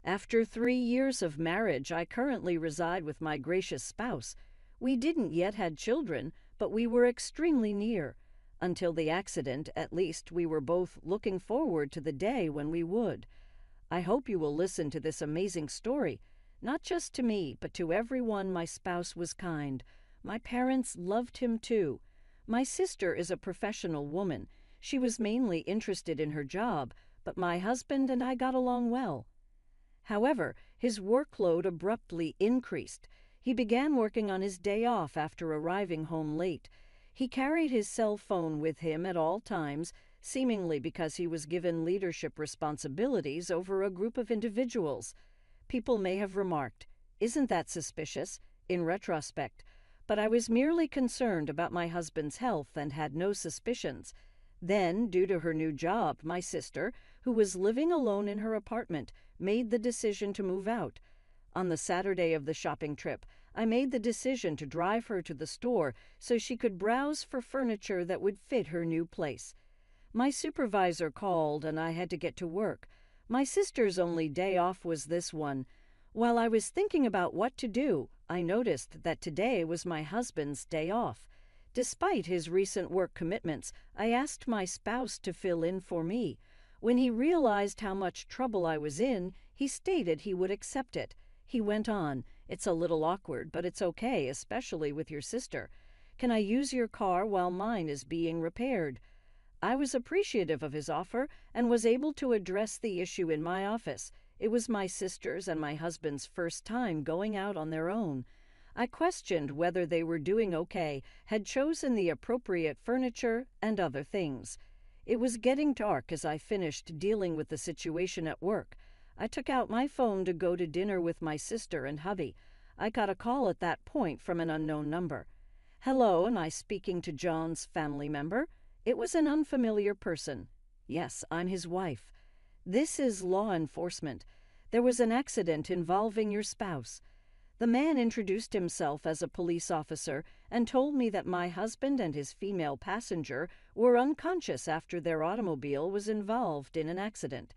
After 3 years of marriage, I currently reside with my gracious spouse. We didn't yet had children, but we were extremely near. Until the accident, at least, we were both looking forward to the day when we would. I hope you will listen to this amazing story. Not just to me, but to everyone. My spouse was kind. My parents loved him too. My sister is a professional woman. She was mainly interested in her job, but my husband and I got along well. However, his workload abruptly increased. He began working on his day off after arriving home late. He carried his cell phone with him at all times, seemingly because he was given leadership responsibilities over a group of individuals. People may have remarked, "Isn't that suspicious?" in retrospect, but I was merely concerned about my husband's health and had no suspicions. Then, due to her new job, my sister, who was living alone in her apartment, made the decision to move out. On the Saturday of the shopping trip, I made the decision to drive her to the store so she could browse for furniture that would fit her new place. My supervisor called and I had to get to work. My sister's only day off was this one. While I was thinking about what to do, I noticed that today was my husband's day off. Despite his recent work commitments, I asked my spouse to fill in for me. When he realized how much trouble I was in, he stated he would accept it. He went on, "It's a little awkward, but it's okay, especially with your sister. Can I use your car while mine is being repaired?" I was appreciative of his offer and was able to address the issue in my office. It was my sister's and my husband's first time going out on their own. I questioned whether they were doing okay, had chosen the appropriate furniture, and other things. It was getting dark as I finished dealing with the situation at work. I took out my phone to go to dinner with my sister and hubby. I got a call at that point from an unknown number. "Hello, am I speaking to John's family member?" It was an unfamiliar person. "Yes, I'm his wife." "This is law enforcement. There was an accident involving your spouse." The man introduced himself as a police officer and told me that my husband and his female passenger were unconscious after their automobile was involved in an accident.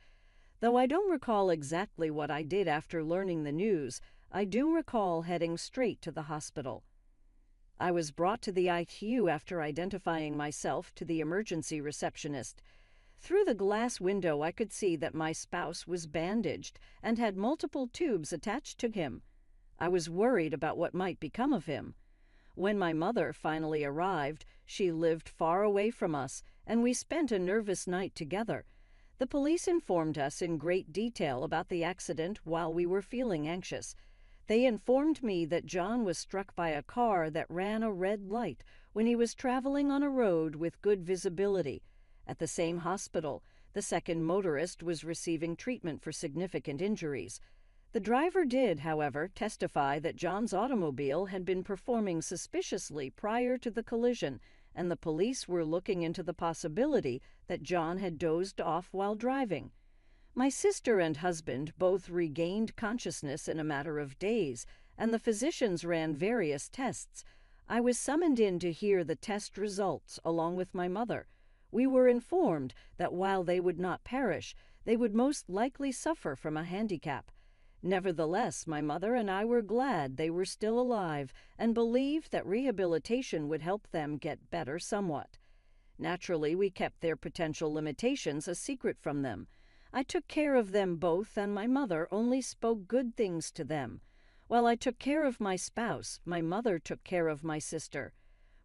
Though I don't recall exactly what I did after learning the news, I do recall heading straight to the hospital. I was brought to the ICU after identifying myself to the emergency receptionist. Through the glass window I could see that my spouse was bandaged and had multiple tubes attached to him. I was worried about what might become of him. When my mother finally arrived, she lived far away from us, and we spent a nervous night together. The police informed us in great detail about the accident while we were feeling anxious. They informed me that John was struck by a car that ran a red light when he was traveling on a road with good visibility. At the same hospital, the second motorist was receiving treatment for significant injuries. The driver did, however, testify that John's automobile had been performing suspiciously prior to the collision, and the police were looking into the possibility that John had dozed off while driving. My sister and husband both regained consciousness in a matter of days, and the physicians ran various tests. I was summoned in to hear the test results along with my mother. We were informed that while they would not perish, they would most likely suffer from a handicap. Nevertheless, my mother and I were glad they were still alive and believed that rehabilitation would help them get better somewhat. Naturally, we kept their potential limitations a secret from them. I took care of them both, and my mother only spoke good things to them. While I took care of my spouse, my mother took care of my sister.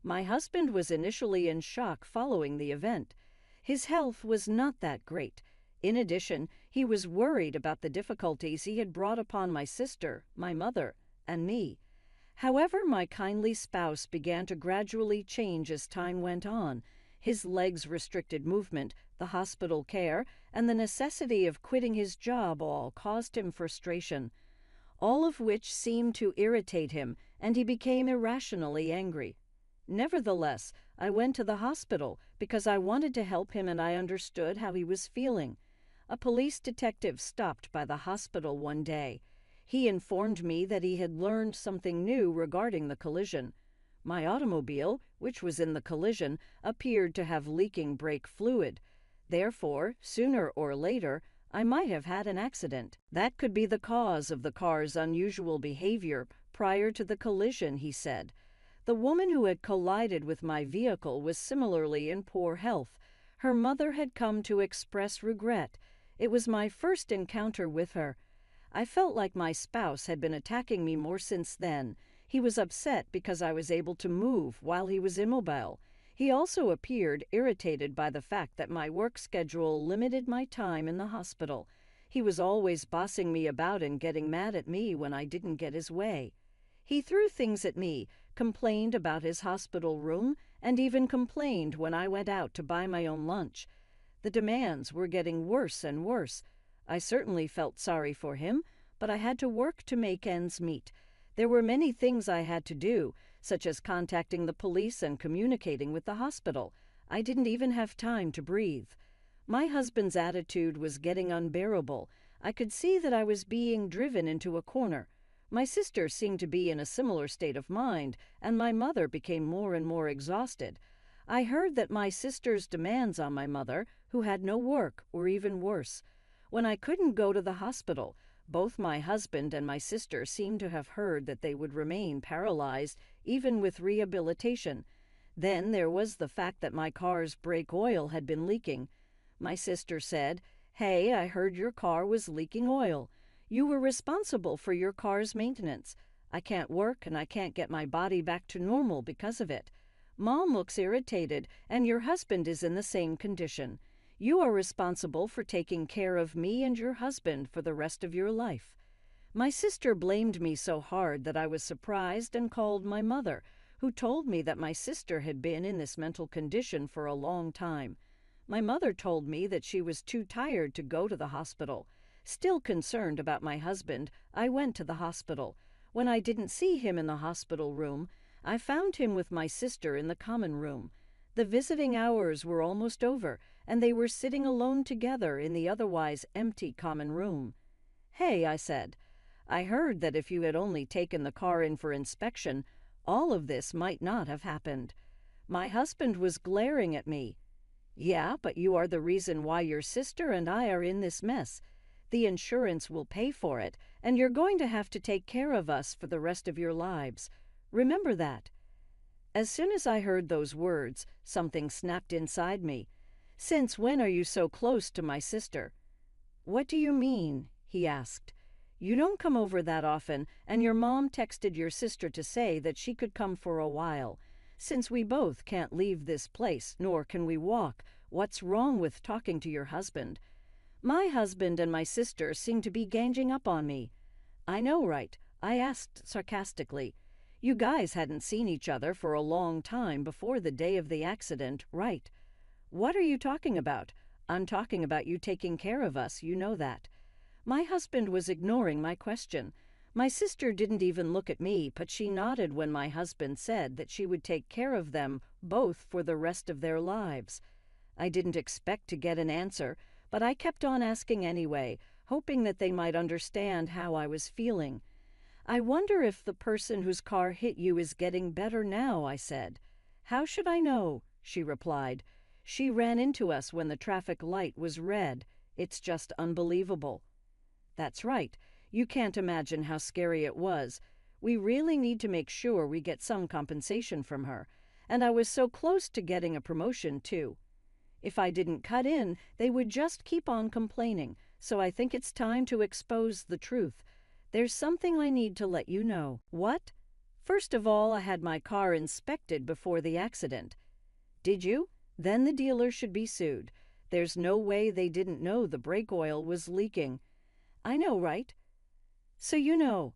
My husband was initially in shock following the event. His health was not that great. In addition, he was worried about the difficulties he had brought upon my sister, my mother, and me. However, my kindly spouse began to gradually change as time went on. His legs restricted movement, the hospital care, and the necessity of quitting his job all caused him frustration, all of which seemed to irritate him, and he became irrationally angry. Nevertheless, I went to the hospital because I wanted to help him and I understood how he was feeling. A police detective stopped by the hospital one day. He informed me that he had learned something new regarding the collision. My automobile, which was in the collision, appeared to have leaking brake fluid. Therefore, sooner or later, I might have had an accident. That could be the cause of the car's unusual behavior prior to the collision, he said. The woman who had collided with my vehicle was similarly in poor health. Her mother had come to express regret. It was my first encounter with her. I felt like my spouse had been attacking me more since then. He was upset because I was able to move while he was immobile. He also appeared irritated by the fact that my work schedule limited my time in the hospital. He was always bossing me about and getting mad at me when I didn't get his way. He threw things at me, complained about his hospital room, and even complained when I went out to buy my own lunch. The demands were getting worse and worse. I certainly felt sorry for him, but I had to work to make ends meet. There were many things I had to do, such as contacting the police and communicating with the hospital. I didn't even have time to breathe. My husband's attitude was getting unbearable. I could see that I was being driven into a corner. My sister seemed to be in a similar state of mind, and my mother became more and more exhausted. I heard that my sister's demands on my mother, who had no work, were even worse. When I couldn't go to the hospital, both my husband and my sister seemed to have heard that they would remain paralyzed even with rehabilitation. Then there was the fact that my car's brake oil had been leaking. My sister said, "Hey, I heard your car was leaking oil. You were responsible for your car's maintenance. I can't work and I can't get my body back to normal because of it. Mom looks irritated and your husband is in the same condition. You are responsible for taking care of me and your husband for the rest of your life." My sister blamed me so hard that I was surprised and called my mother, who told me that my sister had been in this mental condition for a long time. My mother told me that she was too tired to go to the hospital. Still concerned about my husband, I went to the hospital. When I didn't see him in the hospital room, I found him with my sister in the common room. The visiting hours were almost over, and they were sitting alone together in the otherwise empty common room. "Hey," I said, "I heard that if you had only taken the car in for inspection, all of this might not have happened." My husband was glaring at me. "Yeah, but you are the reason why your sister and I are in this mess. The insurance will pay for it, and you're going to have to take care of us for the rest of your lives. Remember that." As soon as I heard those words, something snapped inside me. "Since when are you so close to my sister?" "What do you mean?" he asked. "You don't come over that often, and your mom texted your sister to say that she could come for a while. Since we both can't leave this place, nor can we walk, what's wrong with talking to your husband?" My husband and my sister seemed to be ganging up on me. "I know, right?" I asked sarcastically. "You guys hadn't seen each other for a long time before the day of the accident, right?" "What are you talking about?" "I'm talking about you taking care of us, you know that." My husband was ignoring my question. My sister didn't even look at me, but she nodded when my husband said that she would take care of them both for the rest of their lives. I didn't expect to get an answer, but I kept on asking anyway, hoping that they might understand how I was feeling. "I wonder if the person whose car hit you is getting better now," I said. "How should I know?" she replied. "She ran into us when the traffic light was red. It's just unbelievable." That's right. You can't imagine how scary it was. We really need to make sure we get some compensation from her. And I was so close to getting a promotion, too. If I didn't cut in, they would just keep on complaining, so I think it's time to expose the truth. There's something I need to let you know. "What?" "First of all, I had my car inspected before the accident." "Did you? Then the dealer should be sued. There's no way they didn't know the brake oil was leaking." "I know, right?" "So you know."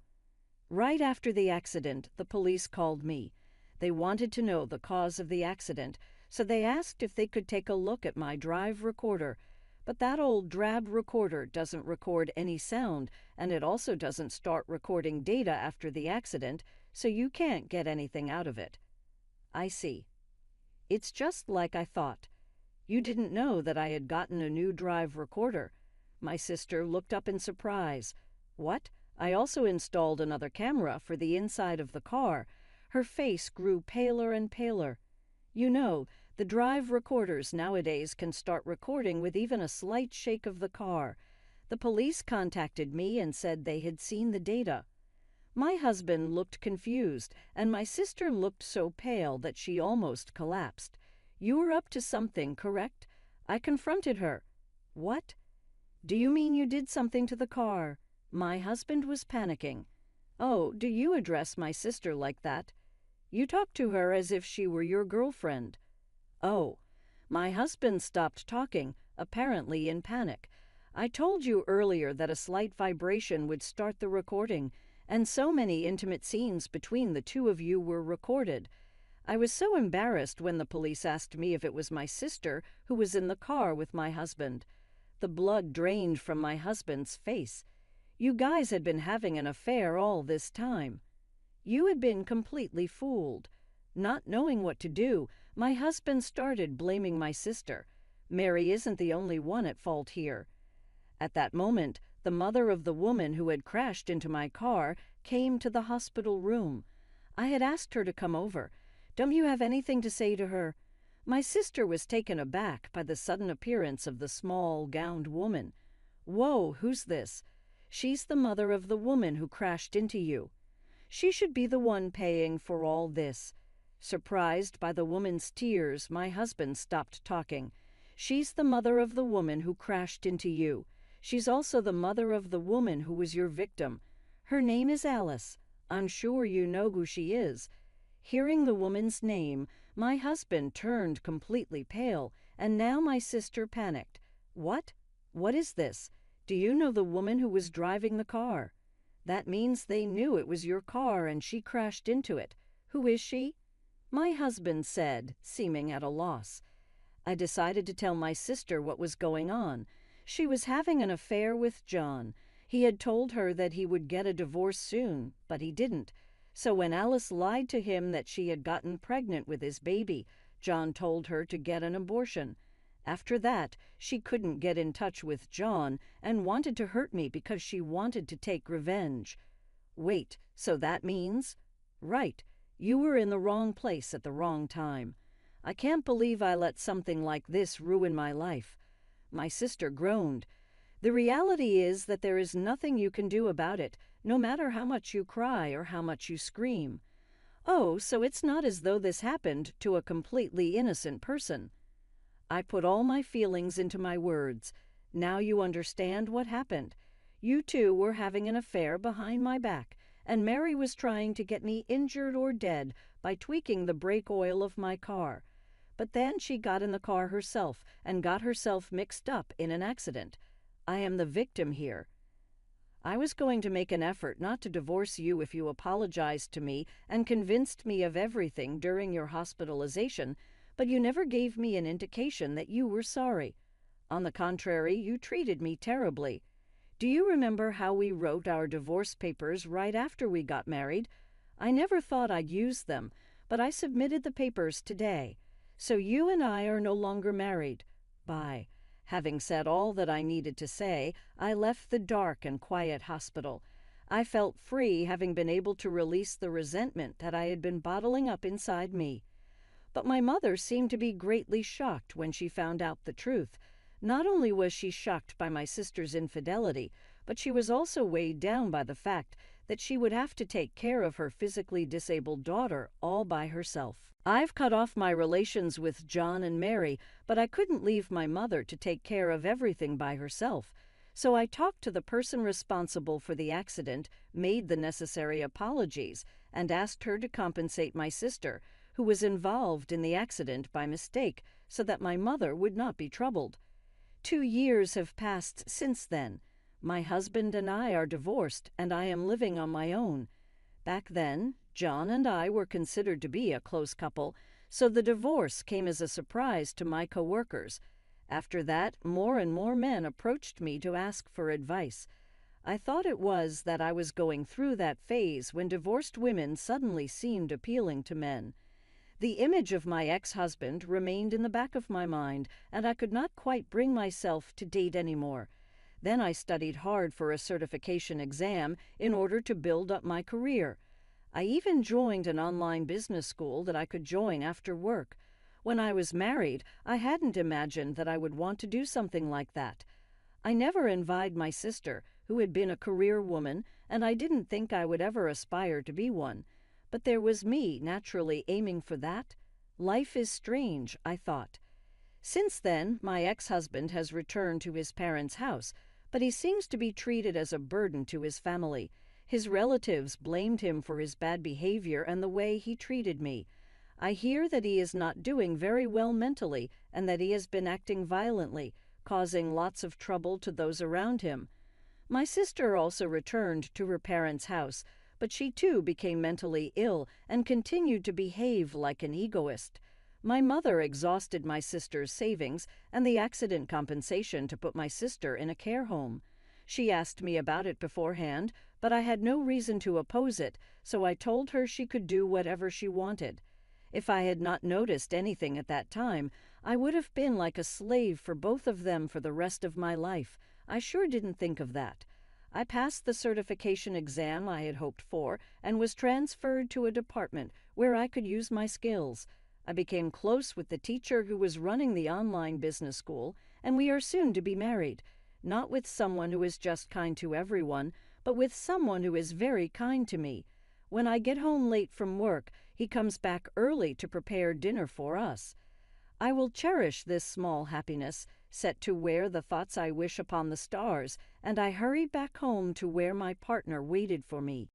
Right after the accident, the police called me. They wanted to know the cause of the accident, so they asked if they could take a look at my drive recorder. But that old drab recorder doesn't record any sound, and it also doesn't start recording data after the accident, so you can't get anything out of it. "I see. It's just like I thought. You didn't know that I had gotten a new drive recorder." My sister looked up in surprise. "What?" "I also installed another camera for the inside of the car." Her face grew paler and paler. "You know, the drive recorders nowadays can start recording with even a slight shake of the car. The police contacted me and said they had seen the data. My husband looked confused, and my sister looked so pale that she almost collapsed. You were up to something, correct? I confronted her. What? Do you mean you did something to the car? My husband was panicking. Oh, do you address my sister like that? You talk to her as if she were your girlfriend. Oh. My husband stopped talking, apparently in panic. I told you earlier that a slight vibration would start the recording, and so many intimate scenes between the two of you were recorded. I was so embarrassed when the police asked me if it was my sister who was in the car with my husband. The blood drained from my husband's face. You guys had been having an affair all this time. You had been completely fooled. Not knowing what to do, my husband started blaming my sister. Mary isn't the only one at fault here. At that moment, the mother of the woman who had crashed into my car came to the hospital room. I had asked her to come over. Don't you have anything to say to her? My sister was taken aback by the sudden appearance of the small, gowned woman. Whoa, who's this? She's the mother of the woman who crashed into you. She should be the one paying for all this. Surprised by the woman's tears, my husband stopped talking. She's the mother of the woman who crashed into you. She's also the mother of the woman who was your victim. Her name is Alice. I'm sure you know who she is. Hearing the woman's name, my husband turned completely pale, and now my sister panicked. What? What is this? Do you know the woman who was driving the car? That means they knew it was your car and she crashed into it. Who is she? My husband said, seeming at a loss. I decided to tell my sister what was going on. She was having an affair with John. He had told her that he would get a divorce soon, but he didn't. So when Alice lied to him that she had gotten pregnant with his baby, John told her to get an abortion. After that, she couldn't get in touch with John and wanted to hurt me because she wanted to take revenge. Wait, so that means? Right, you were in the wrong place at the wrong time. I can't believe I let something like this ruin my life. My sister groaned. The reality is that there is nothing you can do about it, no matter how much you cry or how much you scream. Oh, so it's not as though this happened to a completely innocent person. I put all my feelings into my words. Now you understand what happened. You two were having an affair behind my back, and Mary was trying to get me injured or dead by tweaking the brake oil of my car. But then she got in the car herself and got herself mixed up in an accident. I am the victim here. I was going to make an effort not to divorce you if you apologized to me and convinced me of everything during your hospitalization, but you never gave me an indication that you were sorry. On the contrary, you treated me terribly. Do you remember how we wrote our divorce papers right after we got married? I never thought I'd use them, but I submitted the papers today. So you and I are no longer married. Bye. Having said all that I needed to say, I left the dark and quiet hospital. I felt free, having been able to release the resentment that I had been bottling up inside me. But my mother seemed to be greatly shocked when she found out the truth. Not only was she shocked by my sister's infidelity, but she was also weighed down by the fact that she would have to take care of her physically disabled daughter all by herself. I've cut off my relations with John and Mary, but I couldn't leave my mother to take care of everything by herself. So I talked to the person responsible for the accident, made the necessary apologies, and asked her to compensate my sister, who was involved in the accident by mistake, so that my mother would not be troubled. 2 years have passed since then. My husband and I are divorced, and I am living on my own. Back then, John and I were considered to be a close couple, so the divorce came as a surprise to my coworkers. After that, more and more men approached me to ask for advice. I thought it was that I was going through that phase when divorced women suddenly seemed appealing to men. The image of my ex-husband remained in the back of my mind, and I could not quite bring myself to date anymore. Then I studied hard for a certification exam in order to build up my career. I even joined an online business school that I could join after work. When I was married, I hadn't imagined that I would want to do something like that. I never envied my sister, who had been a career woman, and I didn't think I would ever aspire to be one. But there was me, naturally aiming for that. Life is strange, I thought. Since then, my ex-husband has returned to his parents' house, but he seems to be treated as a burden to his family. His relatives blamed him for his bad behavior and the way he treated me. I hear that he is not doing very well mentally and that he has been acting violently, causing lots of trouble to those around him. My sister also returned to her parents' house, but she too became mentally ill and continued to behave like an egoist. My mother exhausted my sister's savings and the accident compensation to put my sister in a care home. She asked me about it beforehand, but I had no reason to oppose it, so I told her she could do whatever she wanted. If I had not noticed anything at that time, I would have been like a slave for both of them for the rest of my life. I sure didn't think of that. I passed the certification exam I had hoped for and was transferred to a department where I could use my skills. I became close with the teacher who was running the online business school, and we are soon to be married. Not with someone who is just kind to everyone, but with someone who is very kind to me. When I get home late from work, he comes back early to prepare dinner for us. I will cherish this small happiness, set to wear the thoughts I wish upon the stars, and I hurried back home to where my partner waited for me.